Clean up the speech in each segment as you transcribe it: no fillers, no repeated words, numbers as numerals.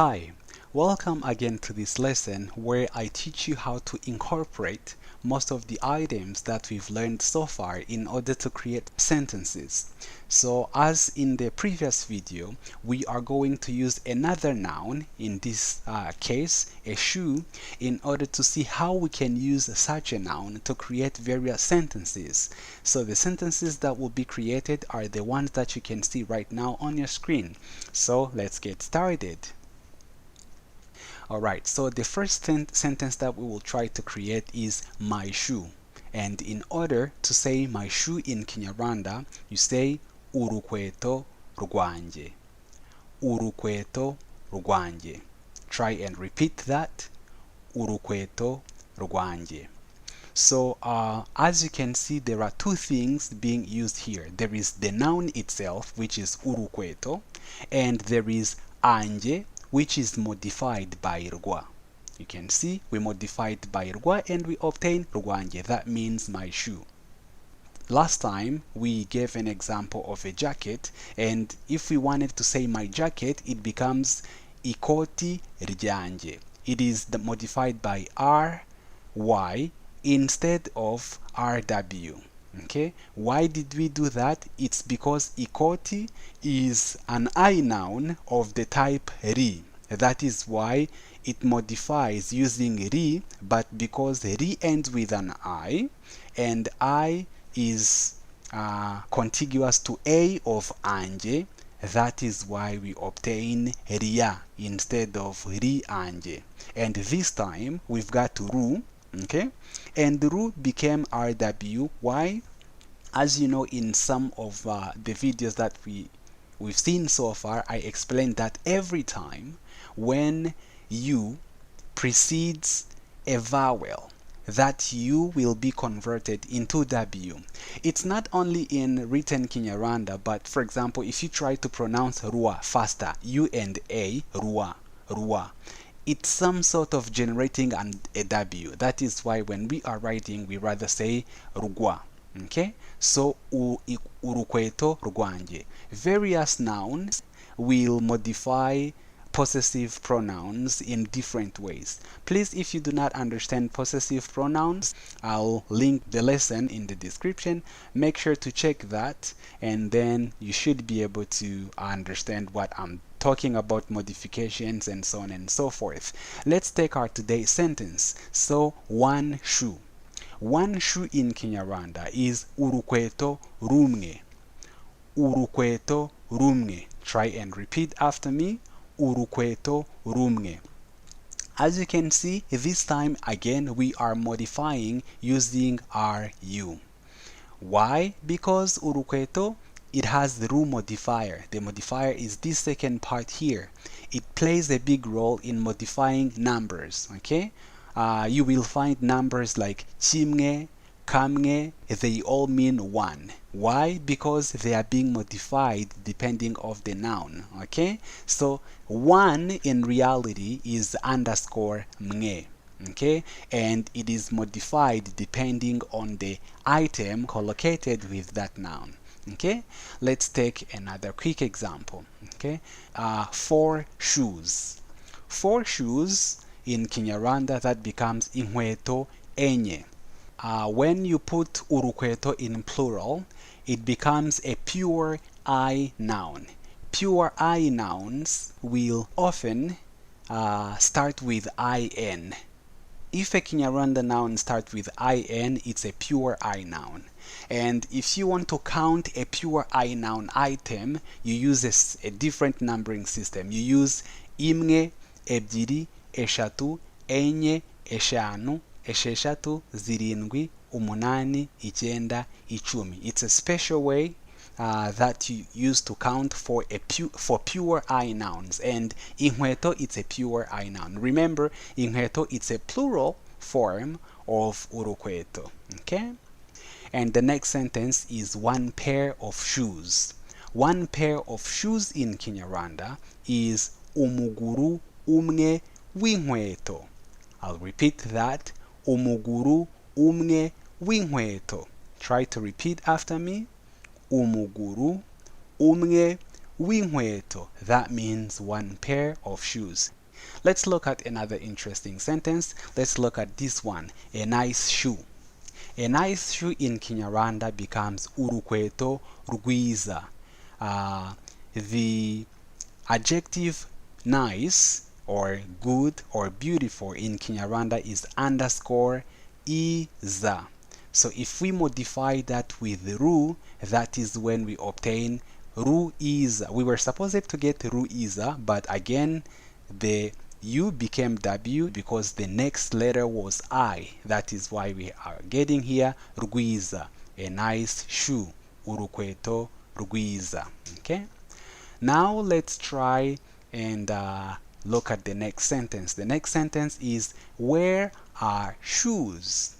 Hi, welcome again to this lesson where I teach you how to incorporate most of the items that we've learned so far in order to create sentences. So as in the previous video, we are going to use another noun, in this case a shoe, in order to see how we can use such a noun to create various sentences. So the sentences that will be created are the ones that you can see right now on your screen. So let's get started. Alright, so the first sentence that we will try to create is my shoe. And in order to say my shoe in Kinyarwanda, you say urukweto rwanje. Urukweto rwanje. Try and repeat that. Urukweto rwanje. So as you can see, there are two things being used here. There is the noun itself, which is urukweto, and there is anje, which is modified by rwa. You can see we modified by rwa and we obtain rwanje. That means my shoe. Last time we gave an example of a jacket, and if we wanted to say my jacket, it becomes ikoti ryanje. It is modified by ry instead of rw. Okay, why did we do that? It's because ikoti is an I noun of the type ri. That is why it modifies using ri, but because ri ends with an I and I is contiguous to a of anje, that is why we obtain ria instead of ri anje. And this time we've got ru. Okay, and ru became rw. Why? As you know, in some of the videos that we've seen so far, I explained that every time when u precedes a vowel, that u will be converted into w. It's not only in written Kinyarwanda, but for example, if you try to pronounce rua faster, u and a, rua, rua, it's some sort of generating a w. That is why when we are writing, we rather say rugwa. Okay, so urukweto rugwanje. Various nouns will modify possessive pronouns in different ways. Please, if you do not understand possessive pronouns, I'll link the lesson in the description. Make sure to check that, and then you should be able to understand what I'm talking about, modifications and so on and so forth. Let's take our today's sentence. So, one shoe. One shoe in Kinyarwanda is urukweto rumwe. Urukweto rumwe. Try and repeat after me. Urukweto rumwe. As you can see, this time again we are modifying using ru. Why? Because urukweto, it has the ru modifier. The modifier is this second part here. It plays a big role in modifying numbers. Okay, you will find numbers like chimwe, kamwe, they all mean one. Why? Because they are being modified depending of the noun. Okay, so one in reality is underscore mwe. Okay, and it is modified depending on the item collocated with that noun. Okay, let's take another quick example. Okay, four shoes. Four shoes in Kinyarwanda, that becomes inkweto enye. When you put urukweto in plural, it becomes a pure I noun. Pure I nouns will often start with in. If a Kinyarwanda noun starts with in, it's a pure I noun. And if you want to count a pure I noun item, you use a different numbering system. You use imwe, ebyiri, eshatu, enye, eshanu, esheshatu, zirindwi, umunani, icyenda, icumi. It's a special way that you use to count for pure I nouns. And inkweto, it's a pure I noun. Remember, inkweto, it's a plural form of urukweto. Okay? And the next sentence is one pair of shoes. One pair of shoes in Kinyarwanda is umuguru umwe w'inkweto. I'll repeat that. Umuguru umwe w'inkweto. Try to repeat after me. Umuguru umwe w'inkweto, that means one pair of shoes. Let's look at another interesting sentence. Let's look at this one, a nice shoe. A nice shoe in Kinyarwanda becomes urukweto rwiza. The adjective nice or good or beautiful in Kinyarwanda is underscore iza. So if we modify that with ru, that is when we obtain ruiza. We were supposed to get ruiza, but again the U became W because the next letter was I. That is why we are getting here rwiza, a nice shoe, urukweto rwiza. Okay, now let's try and look at the next sentence. The next sentence is where are shoes?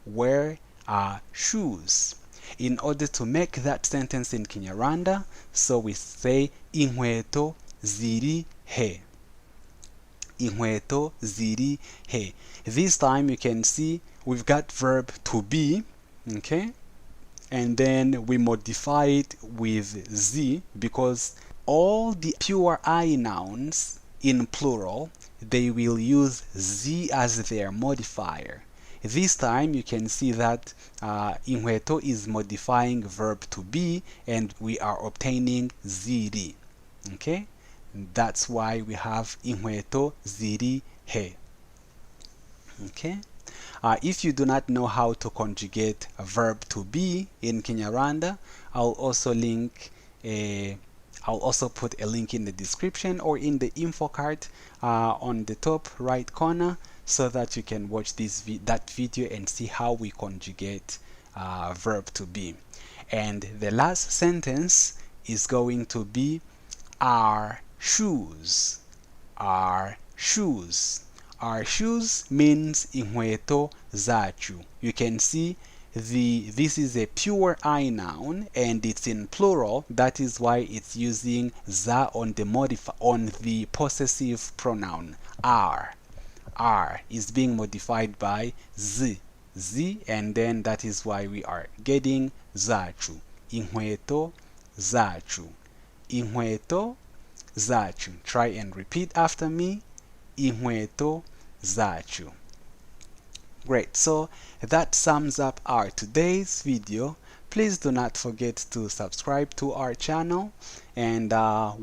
Where are shoes? In order to make that sentence in Kinyarwanda, so we say inkweto ziri he. Inkweto ziri he. This time you can see we've got verb to be, okay, and then we modify it with z because all the pure I nouns in plural, they will use z as their modifier. This time you can see that inkweto is modifying verb to be and we are obtaining ziri. Okay, that's why we have inkweto ziri he. Okay, if you do not know how to conjugate a verb to be in Kinyarwanda, I'll also put a link in the description or in the info card on the top right corner so that you can watch that video and see how we conjugate verb to be. And the last sentence is going to be are shoes. Are shoes. Our shoes means inkweto zacu. You can see this is a pure I noun and it's in plural. That is why it's using za on the possessive pronoun are. Are is being modified by z, and then that is why we are getting zacu. Inkweto zacu. Inkweto zacu. Try and repeat after me. Inkweto zacu. Great, so that sums up our today's video. Please do not forget to subscribe to our channel and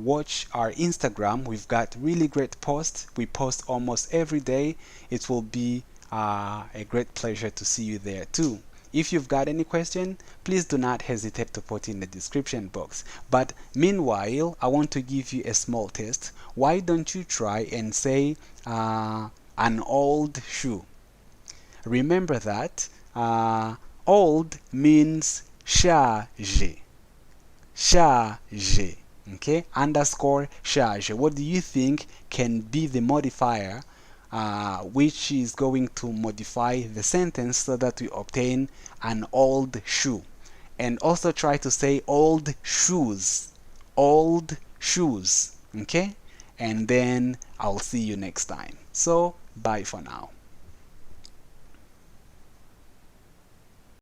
watch our Instagram. We've got really great posts. We post almost every day. It will be a great pleasure to see you there too. If you've got any question, please do not hesitate to put in the description box. But meanwhile, I want to give you a small test. Why don't you try and say an old shoe? Remember that old means charge. Charge. Okay? Underscore charge. What do you think can be the modifier which is going to modify the sentence so that we obtain an old shoe? And also try to say old shoes. Old shoes. Okay? And then I'll see you next time. So, bye for now.